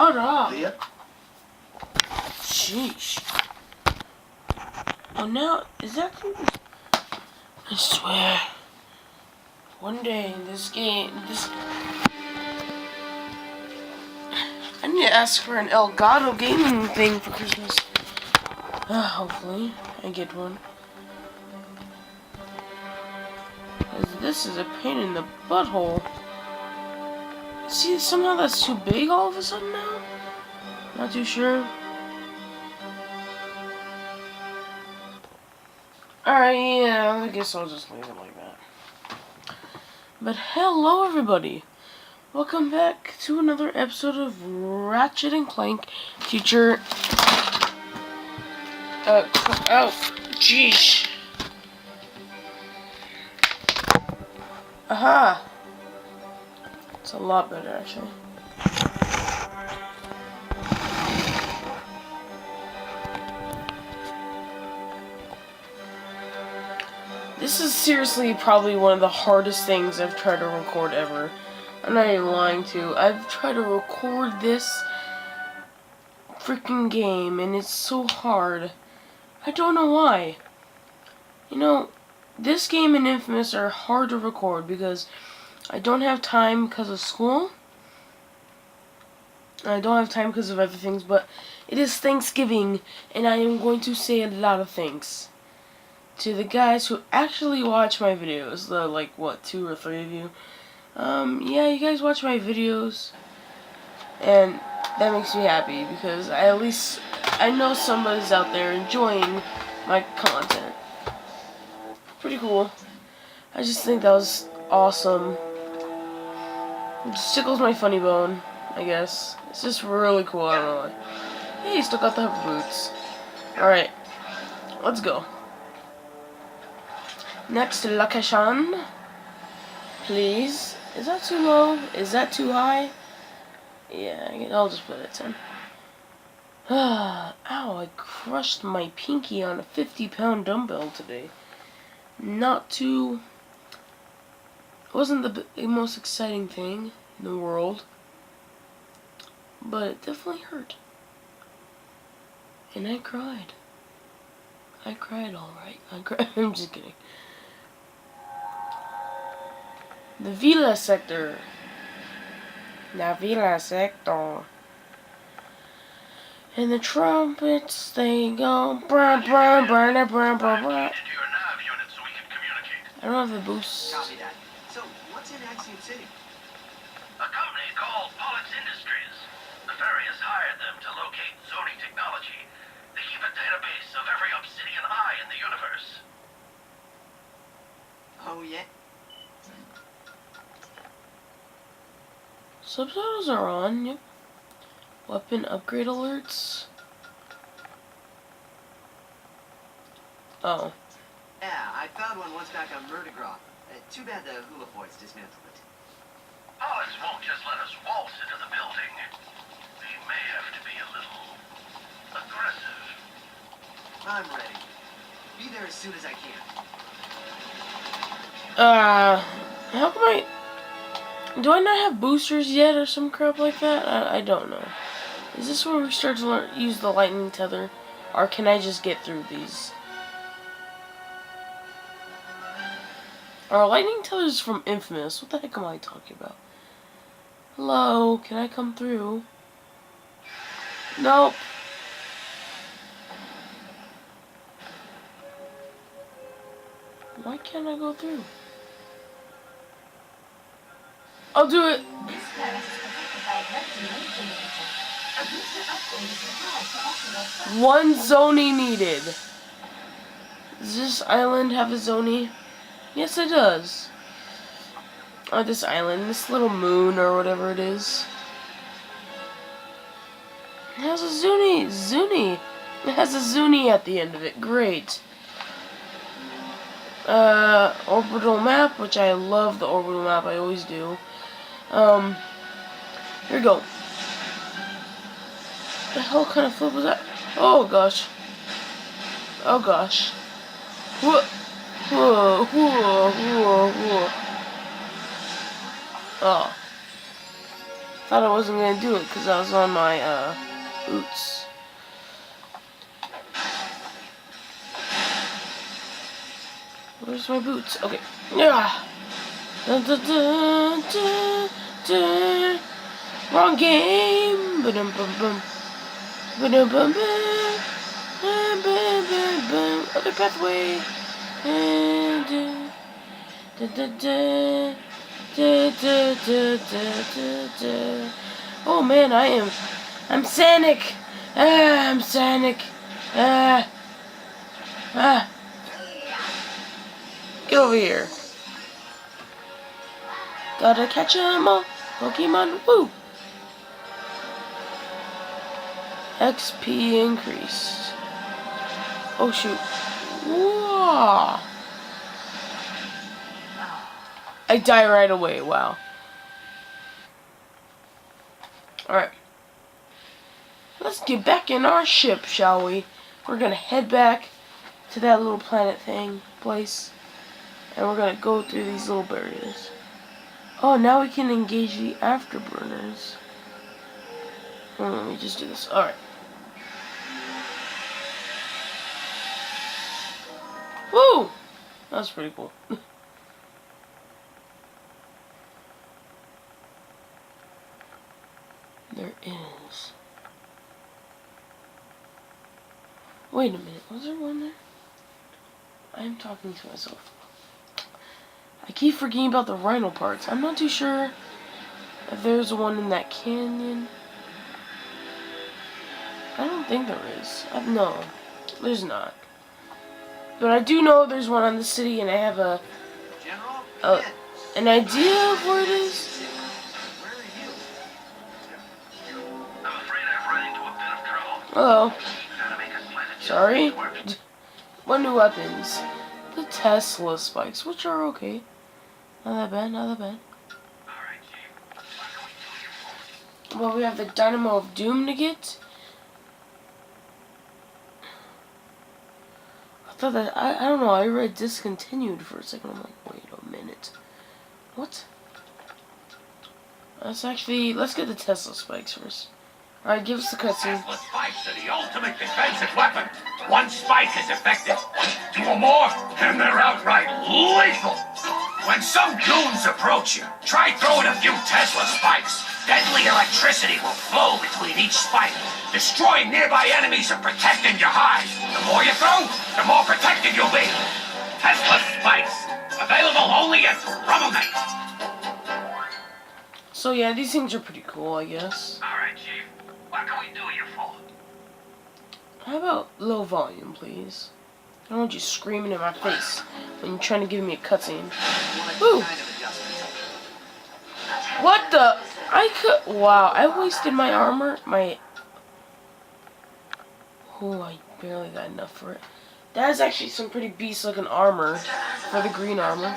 Shut up. Leah? Sheesh. Oh, now, is that... I swear. One day, this game... I need to ask for an Elgato gaming thing for Christmas. Hopefully, I get one. Because this is a pain in the butthole. See, somehow that's too big all of a sudden now? Not too sure. Alright, yeah, I guess I'll just leave it like that. But hello everybody! Welcome back to another episode of Ratchet and Clank Future. Oh, jeez. Aha! It's a lot better, actually. This is seriously probably one of the hardest things I've tried to record ever. I'm not even lying to you. I've tried to record this freaking game, and it's so hard. I don't know why. You know, this game and Infamous are hard to record because I don't have time because of school. I don't have time because of other things, but it is Thanksgiving, and I am going to say a lot of thanks to the guys who actually watch my videos. The, like, what, 2 or 3 of you? Yeah, you guys watch my videos, and that makes me happy, because I know somebody's out there enjoying my content. Pretty cool. I just think that was awesome. It just tickles my funny bone, I guess. It's just really cool, I don't know why. Hey, you still got the hover boots. Alright, let's go. Next location, please. Is that too low? Is that too high? Yeah, I'll just put it 10. Ow, I crushed my pinky on a 50-pound dumbbell today. It wasn't the most exciting thing in the world, but it definitely hurt. And I cried. I cried alright. I'm just kidding. The Villa Sector. La Villa Sector. And the trumpets, they go. Brr, brr, brr, brr, brr, brr. I don't have the boost. Copy that. So, what's in Axiom City? A company called Pollux Industries. Nefarious hired them to locate zoning technology. They keep a database of every obsidian eye in the universe. Oh, yeah? Subtitles are on, yep. Weapon upgrade alerts. Oh. Yeah, I found one once back on Mardi Gras. Too bad the hula boys dismantled it. Pollux won't just let us waltz into the building. They may have to be a little aggressive. I'm ready. Be there as soon as I can. How come do I not have boosters yet or some crap like that? I don't know. Is this where we start to use the lightning tether? Or can I just get through these? Our lightning tether is from Infamous. What the heck am I talking about? Hello, can I come through? Nope. Why can't I go through? I'll do it. One Zoni needed. Does this island have a Zoni? Yes, it does. Oh, this island, this little moon or whatever it is. It has a Zuni. It has a Zuni at the end of it. Great. Orbital map, which I love the orbital map. I always do. Here we go. What the hell kind of flip was that? Oh gosh. Oh gosh. Whoa. Whoa. Whoa. Whoa. Whoa. Oh. Thought I wasn't gonna do it because I was on my boots. Where's my boots? Okay. Yeah. Dun, dun, dun, dun, dun. Wrong game. Ba-dum, bum, bum. Ba-dum, bum, bum. Bum, bum, bum, bum. Other pathway. Dun, dun, dun, dun, dun. Dun, dun, dun, dun, dun, dun. Oh man, I'm Sonic. I'm Sonic. Ah. Get over here. Gotta catch 'em all. Pokemon, woo! XP increased. Oh shoot. Whoa! I die right away, wow. Alright. Let's get back in our ship, shall we? We're gonna head back to that little planet thing, place. And we're gonna go through these little barriers. Oh, now we can engage the afterburners. Let me just do this. Alright. Woo! That was pretty cool. There is. Wait a minute. Was there one there? I'm talking to myself. I keep forgetting about the rhino parts. I'm not too sure if there's one in that canyon. I don't think there is. No, there's not. But I do know there's one on the city, and I have an idea of where it is. Where are you? I'm afraid I've run into a bit of trouble. Hello. Gotta make a slight adjustment Sorry. to work. What new weapons? The Tesla spikes, which are okay. Not that bad, not that bad. Alright, Chief. What can we do here for? Well, we have the Dynamo of Doom to get. I thought that, I don't know, I read discontinued for a second. I'm like, wait a minute. What? Let's get the Tesla spikes first. Alright, give us the cutscene. Tesla spikes are the ultimate defensive weapon. One spike is effective. Two or more, and they're outright lethal. When some goons approach you, try throwing a few Tesla spikes. Deadly electricity will flow between each spike, destroying nearby enemies and protecting your hive. The more you throw, the more protected you'll be. Tesla spikes, available only at Rummelneck. So yeah, these things are pretty cool, I guess. Alright, Chief. What can we do you for? How about low volume, please? I don't want you screaming in my face when you're trying to give me a cutscene. Woo! Kind of adjustment. What the? Wow, I wasted my armor. Oh, I barely got enough for it. That is actually some pretty beast-looking armor for the green armor.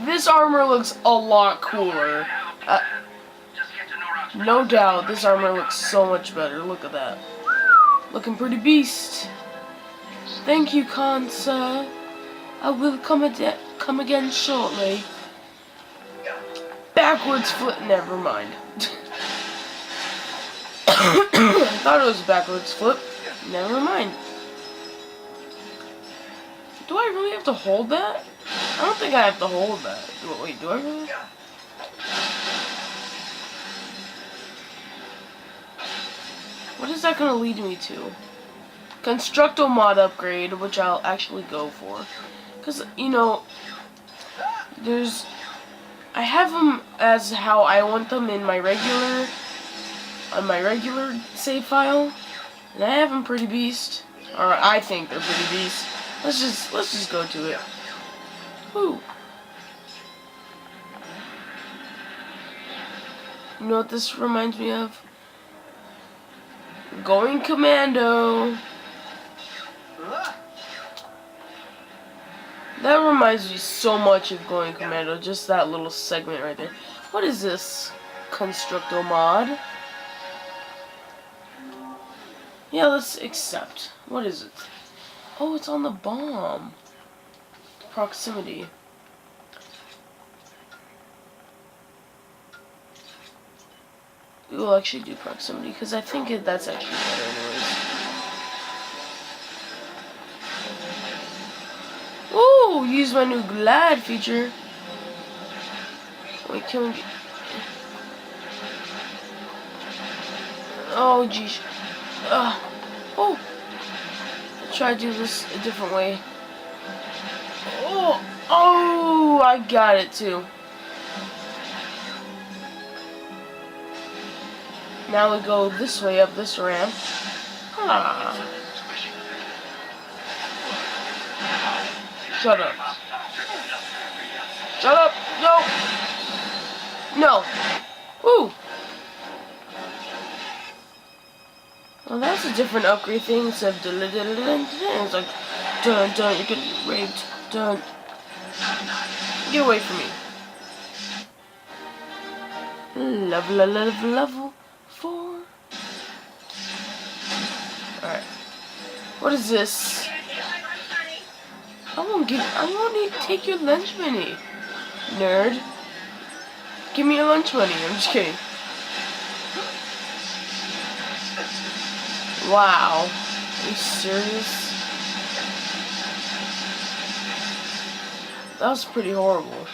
This armor looks a lot cooler. Just get to Norok's No doubt, this armor looks so much better. Look at that. Looking pretty beast. Thank you, Kansa. I will come again shortly. Backwards flip. Never mind. I thought it was backwards flip. Never mind. Do I really have to hold that? I don't think I have to hold that. Wait, do I really? What is that going to lead me to? Constructo mod upgrade, which I'll actually go for. Because, you know, I have them as how I want them in my regular, on my regular save file. And I have them pretty beast. Or I think they're pretty beast. Let's just go to it. Woo. You know what this reminds me of? Going Commando. That reminds me so much of Going Commando, just that little segment right there. What is this? Constructo mod? Yeah, let's accept. What is it? Oh, it's on the bomb. Proximity. we will actually do proximity because I think that's actually better anyways. Ooh, use my new glide feature. Wait, can we get... Oh, geez. Oh. Let's try to do this a different way. Oh, I got it too. Now we go this way up this ramp. Ah. Shut up. Shut up. No. No. Woo. Well, that's a different upgrade thing instead of it's like dun dun, you're getting raped. Dun. Get away from me. Level 4. Alright. What is this? I won't need to take your lunch money. Nerd. Give me your lunch money. I'm just kidding. Wow. Are you serious? That was pretty horrible.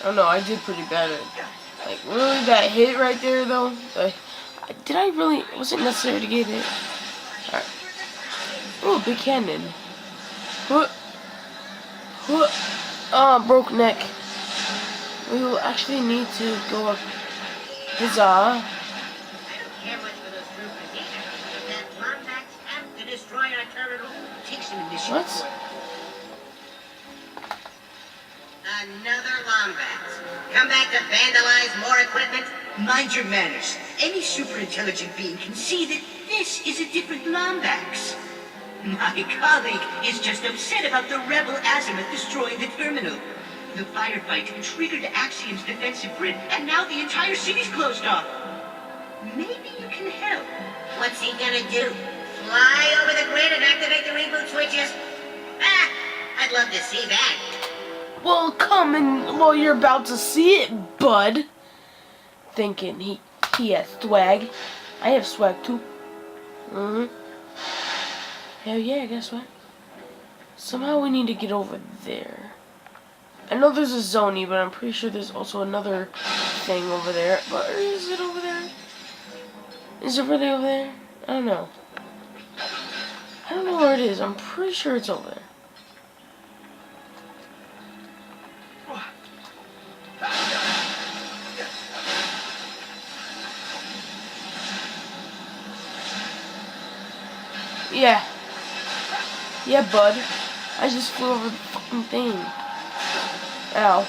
I don't know, I did pretty bad at it. Like, really, that hit right there, though? Did I really... Was it necessary to get hit? Alright. Oh, big cannon. Broke neck. We will actually need to go up. Huzzah. What? Another Lombax. Come back to vandalize more equipment? Mind your manners. Any super intelligent being can see that this is a different Lombax. My colleague is just upset about the rebel azimuth destroying the terminal. The firefight triggered Axiom's defensive grid, and now the entire city's closed off. Maybe you can help. What's he gonna do? Fly over the grid and activate the reboot switches? Ah, I'd love to see that. Well, come and... Well, you're about to see it, bud. Thinking he has swag. I have swag, too. Hell yeah, guess what? Somehow we need to get over there. I know there's a Zony, but I'm pretty sure there's also another thing over there. But is it over there? Is it really over there? I don't know. I don't know where it is. I'm pretty sure it's over there. Yeah. Yeah, bud. I just flew over the fucking thing. Ow.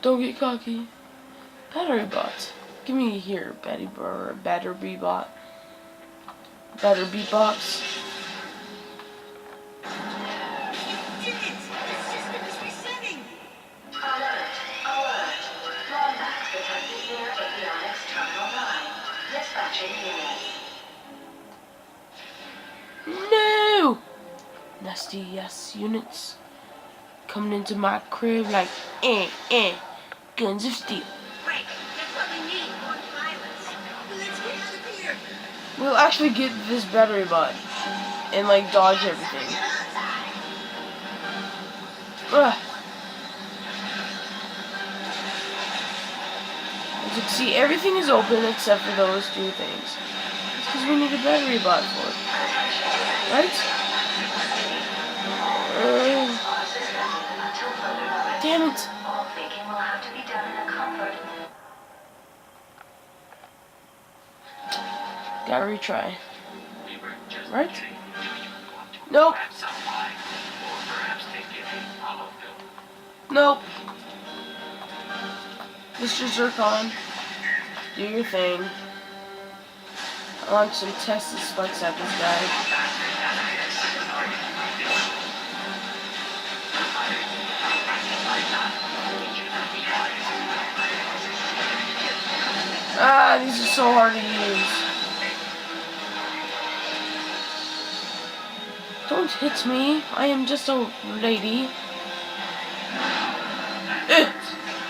Don't get cocky. Battery bot. Give me here, battery bot. Battery beatbox. You did it! The system is resetting! Alert! Alert! Lombax detected near avionics terminal 9. Dispatching units. No! Nasty ass units. Coming into my crib like, guns of steel. Great, that's what we need, more pilots. Let's get out of here! We'll actually get this battery bot and like dodge everything. Ugh. As you can see, everything is open except for those two things. It's because we need a battery bot for it. Right? Damn it. All thinking will have to be done in a comfort. Gotta retry. Right? Nope. Nope. Mr. Zircon, do your thing. I want some Tesla spikes at this guy. Ah, these are so hard to use. Don't hit me. I am just a lady.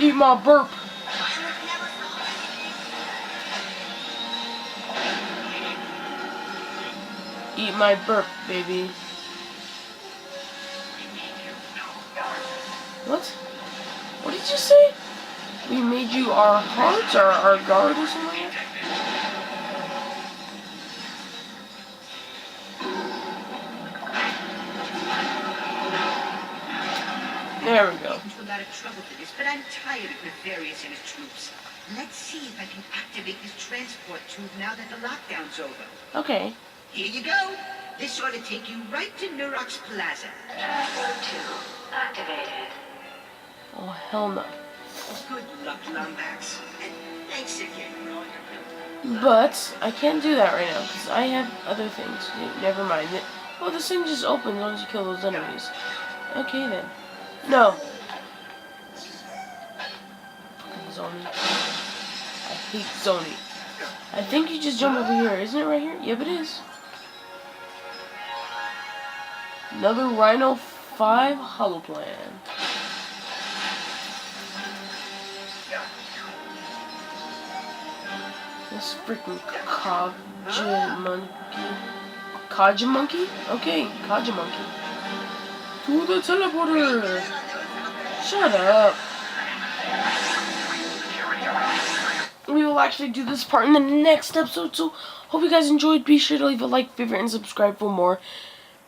Eat my burp. Eat my burp, baby. What? What did you say? We made you our hearts or our guard or something like that? There we go. Into a lot of trouble for this, but I'm tired of Nefarious and his troops. Let's see if I can activate this transport tube now that the lockdown's over. Okay. Here you go. This ought to take you right to Nurox Plaza. Transport 2 activated. Oh, hell no. Good luck, Lombax. And thanks again. But I can't do that right now because I have other things to do. Never mind. Oh, this thing just opens once you kill those enemies. Okay then. No. Fucking Zony. I hate Zony. I think you just jump over here. Isn't it right here? Yep, it is. Another Rhino 5 holoplan. This freaking Kaja monkey? Okay, Kaja monkey. To the teleporter! Shut up. We will actually do this part in the next episode, so hope you guys enjoyed. Be sure to leave a like, favorite, and subscribe for more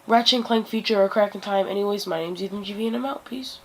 Ratchet and Clank Future or Crack in Time. Anyways, my name's Ethan GV and I'm out. Peace.